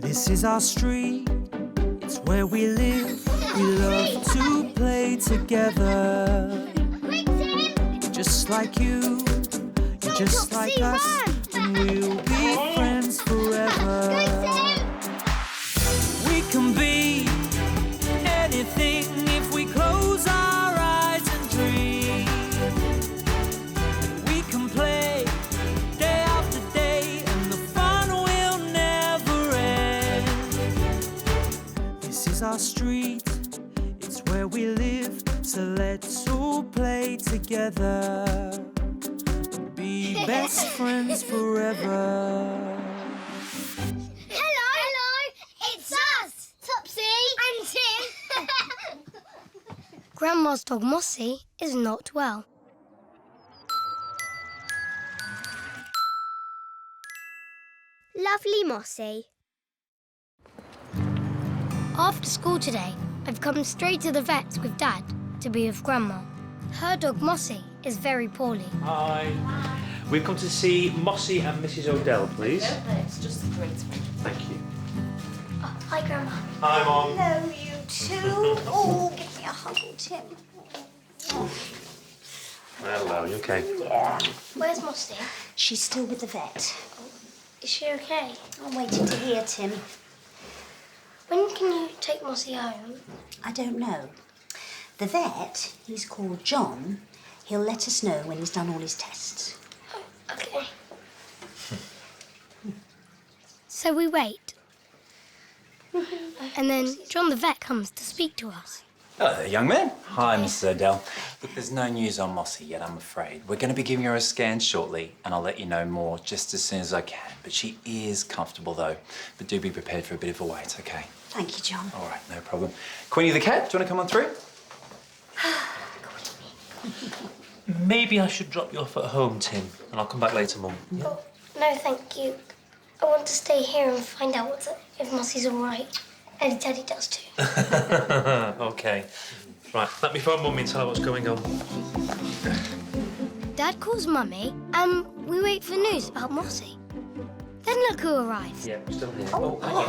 This is our street, it's where we live. We love to play together. Just like you, you're just like us, and we'll be friends forever. We can be anything if we close our eyes and dream. We can play day after day, and the fun will never end. This is our street, it's where we live, so let's all play together and be best friends forever. Grandma's dog Mossy is not well. Lovely Mossy. After school today, I've come straight to the vet's with Dad to be with Grandma. Her dog Mossy is very poorly. Hi. We've come to see Mossy and Mrs. O'Dell, please. No, it's just the tradesman. Thank you. Oh, hi, Grandma. Hi, Mum. Hello, you two. Oh, give me a hug, Tim. Hello, you okay? Yeah. Where's Mossy? She's still with the vet. Is she okay? I'm waiting to hear, Tim. When can you take Mossy home? I don't know. The vet, he's called John, he'll let us know when he's done all his tests. Oh, okay. So we wait. And then John the vet comes to speak to us. Hello there, young man. Hi, Mrs. O'Dell. Look, there's no news on Mossy yet, I'm afraid. We're going to be giving her a scan shortly, and I'll let you know more just as soon as I can. But she is comfortable, though. But do be prepared for a bit of a wait, OK? Thank you, John. All right, no problem. Queenie the cat, do you want to come on through? Maybe I should drop you off at home, Tim, and I'll come back later, Mum. Yeah? Oh, no, thank you. I want to stay here and find out if Mossy's all right. And Daddy does too. OK. Right, let me phone Mummy and tell her what's going on. Dad calls Mummy and we wait for news about Mossy. Then look who arrives. Yeah, I'm still here. Oh, hang on.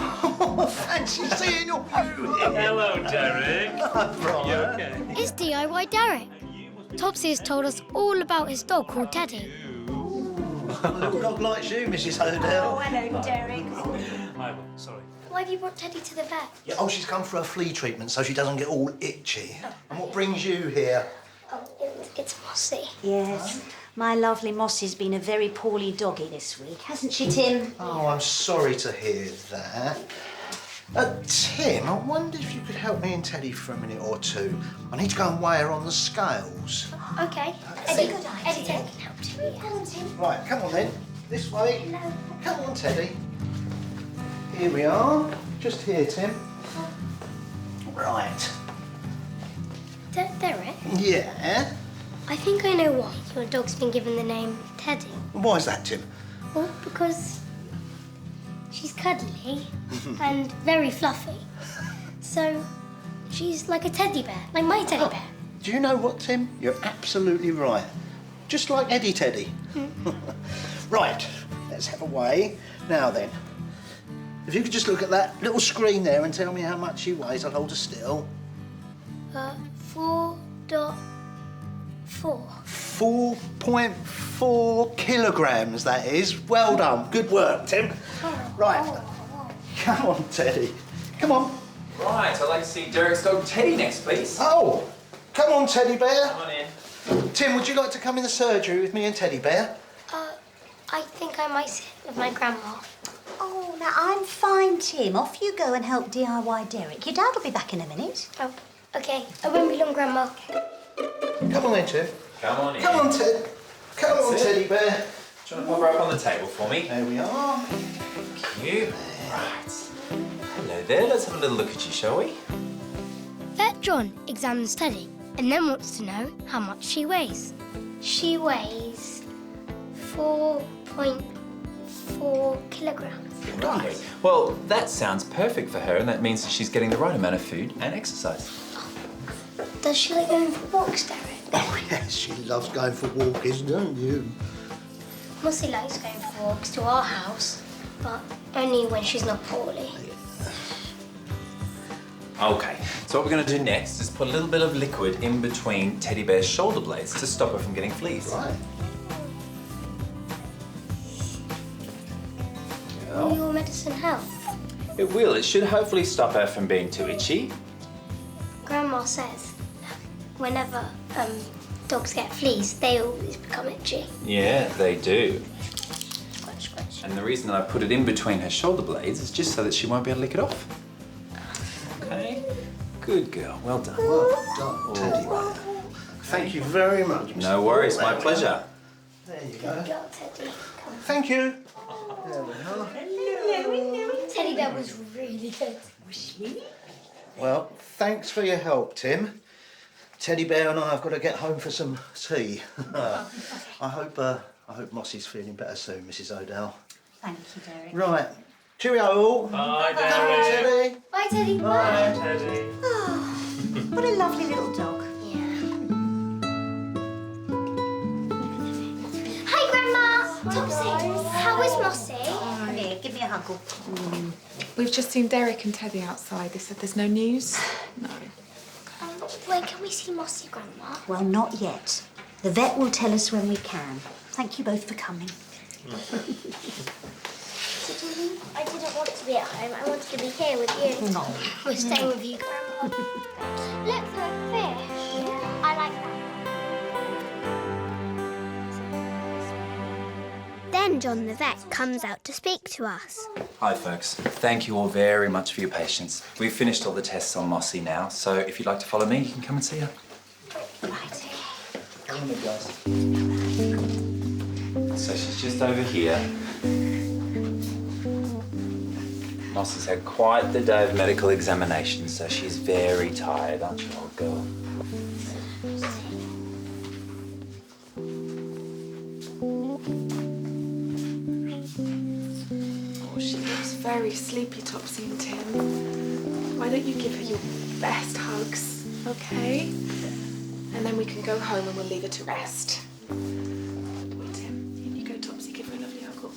Oh, fancy seeing your poo here. Hello, Derek. You OK? It's DIY Derek. Topsy has told us all about his dog called Teddy. A little dog likes you, Mrs. O'Dell. Oh, hello, Derek. Hi, Mum. Sorry. Why have you brought Teddy to the vet? Yeah, oh, she's come for a flea treatment so she doesn't get all itchy. And what brings you here? Oh, it's Mossy. Yes, my lovely Mossy's been a very poorly doggy this week, hasn't she, Tim? Oh, I'm sorry to hear that. Tim, I wonder if you could help me and Teddy for a minute or two. I need to go and weigh her on the scales. Okay. That's a good idea. Eddie can help too. Yeah. Come on, Tim. Right, come on then. This way. No. Come on, Teddy. Here we are. Just here, Tim. Right. Derek, Yeah? I think I know why your dog's been given the name Teddy. Why is that, Tim? Well, because she's cuddly and very fluffy. So she's like a teddy bear, like my teddy bear. Do you know what, Tim? You're absolutely right. Just like Eddie Teddy. Right, let's have a weigh. Now then, if you could just look at that little screen there and tell me how much she weighs, I'll hold her still. 4.4. 4.4 kilograms, that is. Well done. Good work, Tim. Right. Come on, Teddy. Come on. Right, I'd like to see Derek's dog Teddy next, please. Oh, come on, Teddy Bear. Come on in. Tim, would you like to come in the surgery with me and Teddy Bear? I think I might sit with my grandma. Oh, now I'm fine, Tim. Off you go and help DIY Derek. Your dad will be back in a minute. Oh, okay. I won't be long, Grandma. Come on then, Tim. Come on in. Come on, Ted. Come on, That's it. Teddy Bear. Do you want to pop her up on the table for me? There we are. Thank you. Right. Hello there. Let's have a little look at you, shall we? Vet John examines Teddy and then wants to know how much she weighs. She weighs 4.4 kilograms. Right. Well, that sounds perfect for her, and that means that she's getting the right amount of food and exercise. Does she like going for walks, Derek? Oh, yes, she loves going for walkies, don't you? Mossy likes going for walks to our house, but only when she's not poorly. Okay, so what we're going to do next is put a little bit of liquid in between Teddy Bear's shoulder blades to stop her from getting fleas. Right. Will your medicine help? It will. It should hopefully stop her from being too itchy. Grandma says whenever dogs get fleas, they always become itchy. Yeah, they do. Scratch, scratch. And the reason that I put it in between her shoulder blades is just so that she won't be able to lick it off. Okay. Good girl. Well done. Well done, Teddy Bear. Thank you very much. No worries. My pleasure. There you go. Girl, Teddy. Come. Thank you. There we are. Teddy Bear was really good. Well, thanks for your help, Tim. Teddy Bear and I have got to get home for some tea. I hope Mossy's feeling better soon, Mrs. O'Dell. Thank you, Derek. Right. Cheerio all. Bye, Come on, Teddy. Bye, Teddy. Bye, Teddy. What a lovely little dog. Yeah. Hi, Grandma. Topsy. How is Mossy? Here, give me a hug. We've just seen Derek and Teddy outside. They said there's no news. No. When can we see Mossy, Grandma? Well, not yet. The vet will tell us when we can. Thank you both for coming. I didn't want to be at home. I wanted to be here with you. No. We're staying with you, Grandma. Look, a fish. I like that. Then John the vet comes out to speak to us. Hi, folks. Thank you all very much for your patience. We've finished all the tests on Mossy now, so if you'd like to follow me, you can come and see her. Right. Come on, guys. So she's just over here. Mossy's had quite the day of medical examination, so she's very tired, aren't you, old girl? Oh, she looks very sleepy, Topsy and Tim. Why don't you give her your best hugs, okay? And then we can go home and we'll leave her to rest. Wait, Tim. In you go, Topsy. Give her a lovely hug.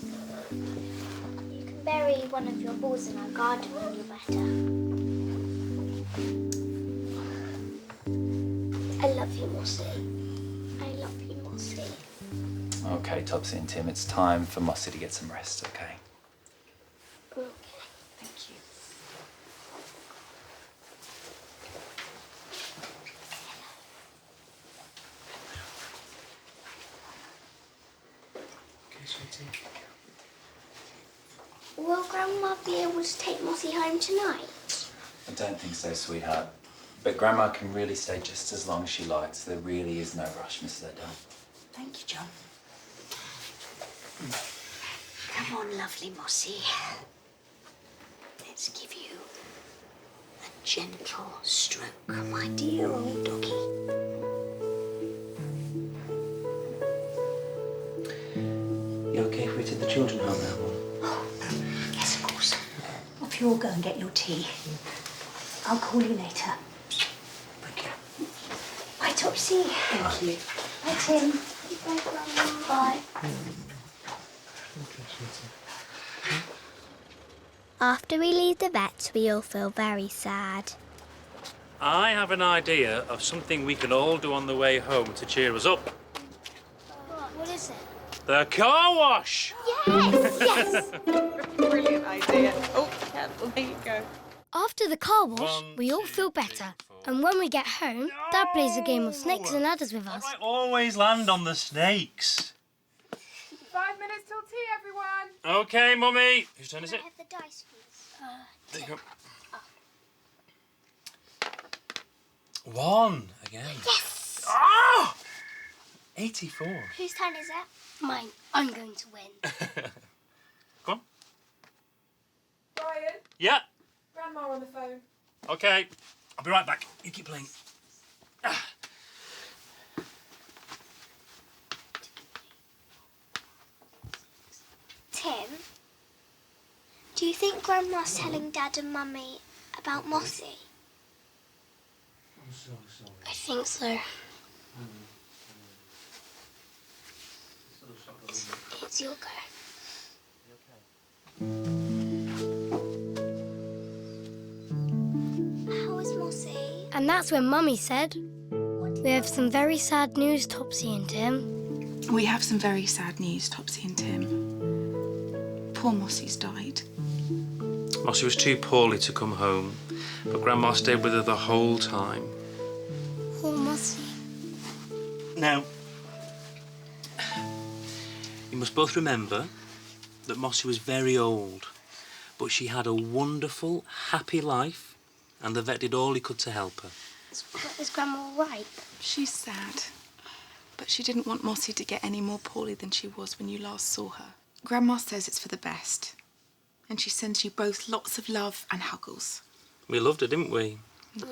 You can bury one of your balls in our garden when you're better. I love you, Mossy. I love you, Mossy. Okay, Topsy and Tim, it's time for Mossy to get some rest, okay? Okay. Thank you. Will Grandma be able to take Mossy home tonight? I don't think so, sweetheart. But Grandma can really stay just as long as she likes. There really is no rush, Mrs. O'Dell. Thank you, John. Come on, lovely Mossy. Let's give you a gentle stroke, my dear old doggy. You okay if we take the children home now? Oh, yes, of course. Off you all go and get your tea. I'll call you later. Thank you. Bye, Topsy. Thank you. Bye, Tim. Bye, Grandma. Bye. After we leave the vet, we all feel very sad. I have an idea of something we can all do on the way home to cheer us up. What is it? The car wash! Yes! Yes! Brilliant idea. Oh, careful. There you go. After the car wash, we all feel better. And when we get home, Dad plays a game of snakes and ladders with us. I always land on the snakes. 5 minutes till tea, everyone. Okay, Mummy. Whose turn is it? Have the dice, please. There you go. 1 again. Yes! Ah! 84. Whose turn is it? Mine. I'm going to win. Go on. Brian, Yeah. Grandma on the phone. Okay. I'll be right back. You keep playing. Ah. Tim, do you think Grandma's telling Dad and Mummy about Mossy? I'm so sorry. I think so. It's your go. How And that's when Mummy said, we have some very sad news, Topsy and Tim. We have some very sad news, Topsy and Tim. Poor Mossy's died. Mossy was too poorly to come home, but Grandma stayed with her the whole time. Poor Mossy. Now, you must both remember that Mossy was very old, but she had a wonderful, happy life, and the vet did all he could to help her. Is Grandma all right? She's sad, but she didn't want Mossy to get any more poorly than she was when you last saw her. Grandma says it's for the best, and she sends you both lots of love and huggles. We loved her, didn't we? Yeah,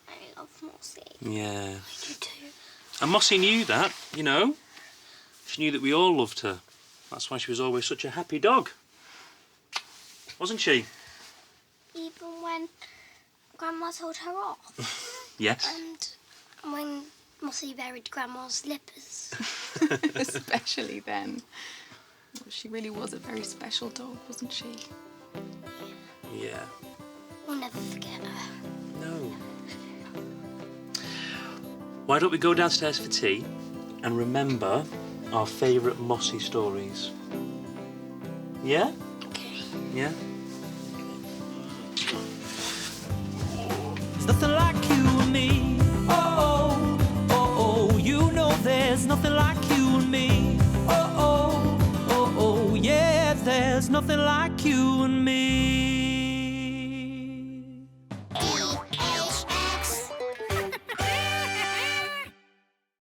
I love Mossy. Yeah. I do too. And Mossy knew that, you know. She knew that we all loved her. That's why she was always such a happy dog. Wasn't she? Even when Grandma told her off. Yes. And when Mossy buried Grandma's slippers. Especially then. Well, she really was a very special dog, wasn't she? Yeah. We'll never forget her. No. Why don't we go downstairs for tea and remember our favourite Mossy stories? Yeah? Okay. Yeah? There's nothing like you and me. Oh, oh, oh, oh. You know there's nothing like you and me. Oh, oh, oh, oh. Yeah, there's nothing like you and me.